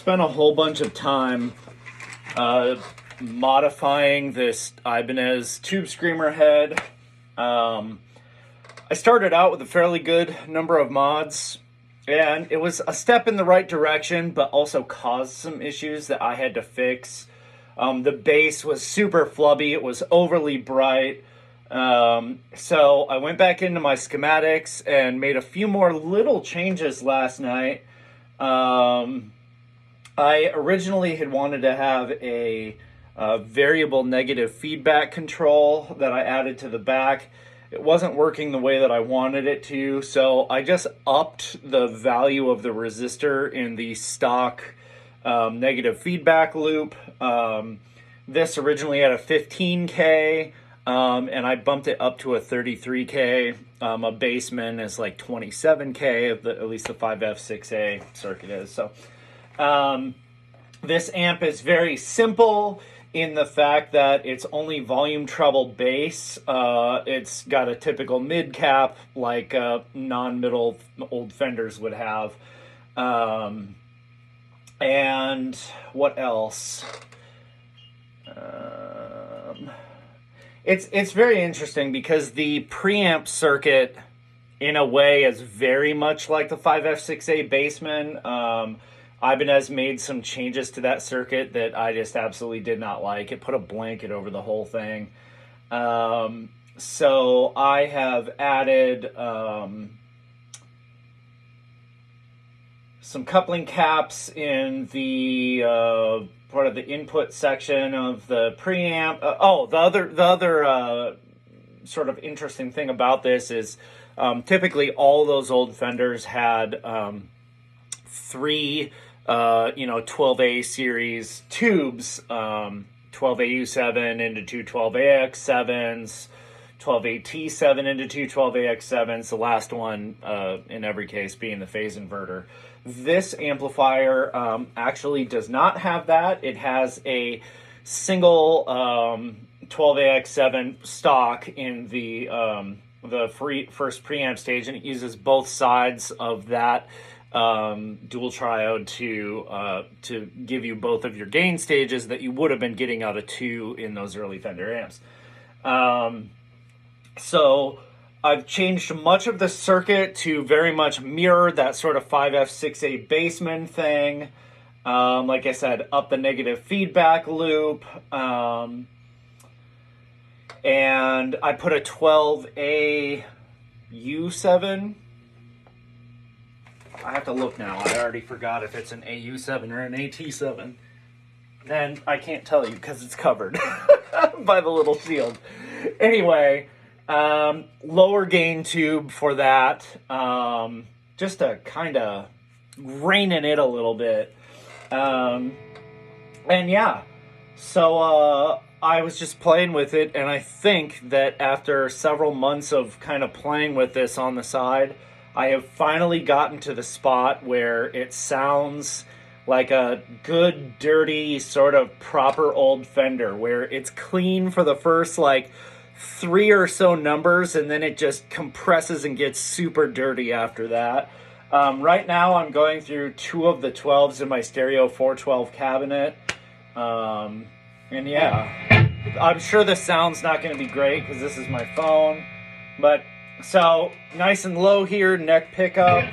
spent a whole bunch of time modifying this Ibanez tube screamer head. I started out with a fairly good number of mods, and it was a step in the right direction, but also caused some issues that I had to fix. The base was super flubby. It was overly bright. So I went back into my schematics and made a few more little changes last night. I originally had wanted to have a variable negative feedback control that I added to the back. It wasn't working the way that I wanted it to, so I just upped the value of the resistor in the stock negative feedback loop. This originally had a 15K, and I bumped it up to a 33K. A baseman is like 27K, at least the 5F6A circuit is. So this amp is very simple in the fact that it's only volume treble bass. It's got a typical mid cap like non-middle old Fenders would have. And what else? It's very interesting because the preamp circuit in a way is very much like the 5F6A bassman. Ibanez made some changes to that circuit that I just absolutely did not like. It put a blanket over the whole thing. So I have added some coupling caps in the part of the input section of the preamp. The other sort of interesting thing about this is typically all those old Fenders had three 12A series tubes, 12AU7 into two 12AX7s, 12AT7 into two 12AX7s, the last one in every case being the phase inverter. This amplifier actually does not have that. It has a single 12AX7 stock in the first preamp stage, and it uses both sides of that dual triode to give you both of your gain stages that you would have been getting out of two in those early Fender amps. So I've changed much of the circuit to very much mirror that sort of 5F6A bassman thing. Like I said, up the negative feedback loop. And I put a 12A U7. I have to look now. I already forgot if it's an AU7 or an AT7. And I can't tell you because it's covered by the little shield. Anyway, lower gain tube for that. Just to kind of rein in it a little bit. And yeah, so I was just playing with it, and I think that after several months of kind of playing with this on the side, I have finally gotten to the spot where it sounds like a good, dirty, sort of proper old Fender, where it's clean for the first like 3 or so numbers, and then it just compresses and gets super dirty after that. Right now I'm going through two of the 12s in my stereo 412 cabinet. And yeah, I'm sure the sound's not going to be great because this is my phone, but so nice and low here, neck pickup.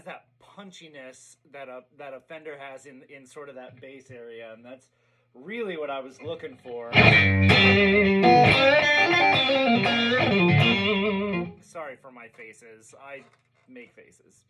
That punchiness that a Fender has in sort of that bass area, and that's really what I was looking for. Sorry for my faces. I make faces.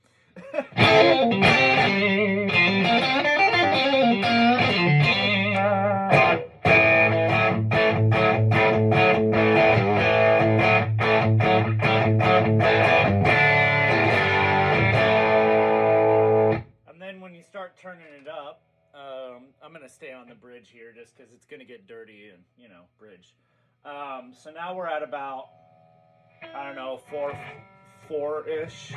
And then when you start turning it up, I'm going to stay on the bridge here just because it's going to get get dirty and, you know, bridge. So now we're at about, I don't know, four-ish.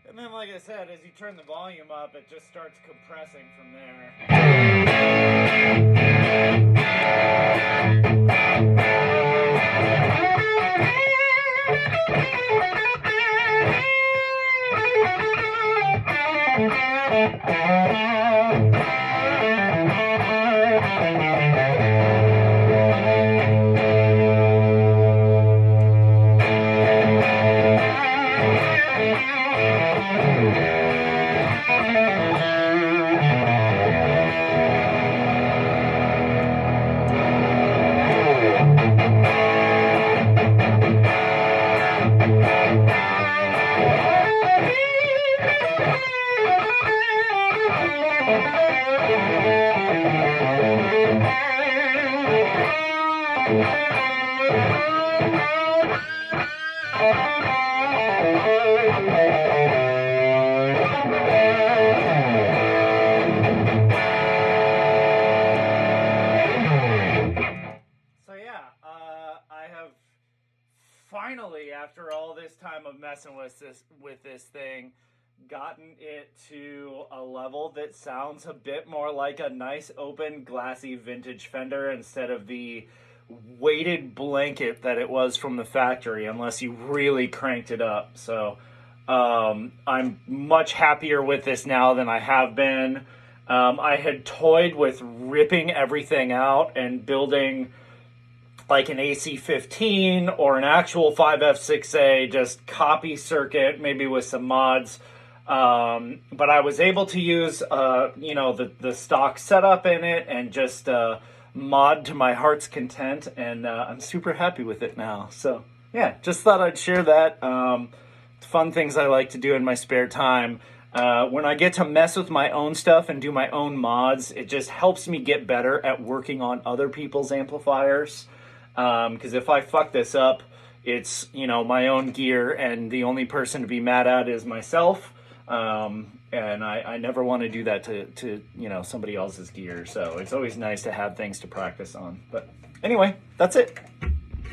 And then, like I said, as you turn the volume up, it just starts compressing from there. So yeah, I have finally, after all this time of messing with this thing, gotten it to a level that sounds a bit more like a nice open glassy vintage Fender instead of the weighted blanket that it was from the factory, unless you really cranked it up. So I'm much happier with this now than I have been. I had toyed with ripping everything out and building like an AC15 or an actual 5F6A, just copy circuit, maybe with some mods. But I was able to use, the stock setup in it and just mod to my heart's content. And I'm super happy with it now. So, yeah, just thought I'd share that. Fun things I like to do in my spare time. When I get to mess with my own stuff and do my own mods, it just helps me get better at working on other people's amplifiers. Because if I fuck this up, it's, my own gear, and the only person to be mad at is myself. And I never want to do that to somebody else's gear. So it's always nice to have things to practice on. But anyway, that's it.